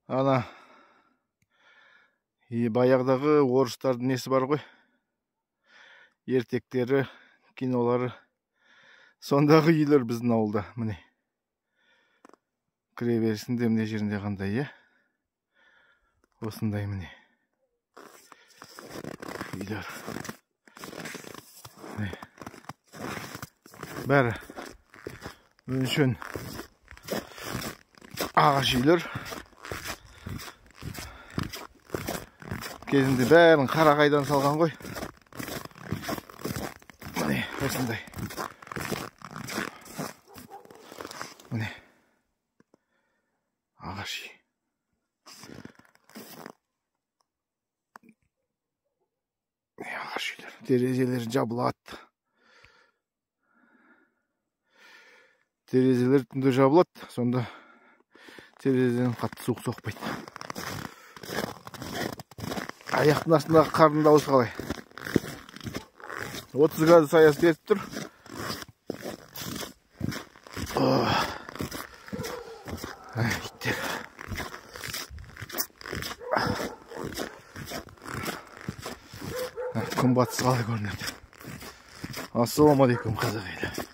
Ана баяғыдағы орыстардың несі бар ғой, ертектері, кинолары. Сондағы үйлер біздің ауылда, міне. Кіре берісінде міне жерінде қандай, е? Осындай міне. Үйлер. Бәрі өншен ағаш үйлер. Кезінде бәрін қарағайдан салған ғой. Міне, осындай. Міне. Ағаш үй. Ағаш үйлер. Терезелер жабылады. Терезелер түнде жабылады. Сонда терезеден қатты суық соқпайды. Аяқтың астындағы қардың дауысы қалай? 30 градус аяз беріп тұр. Күн батысы қалай көрінеді. Ассалаумағалейкум, қазақ елі.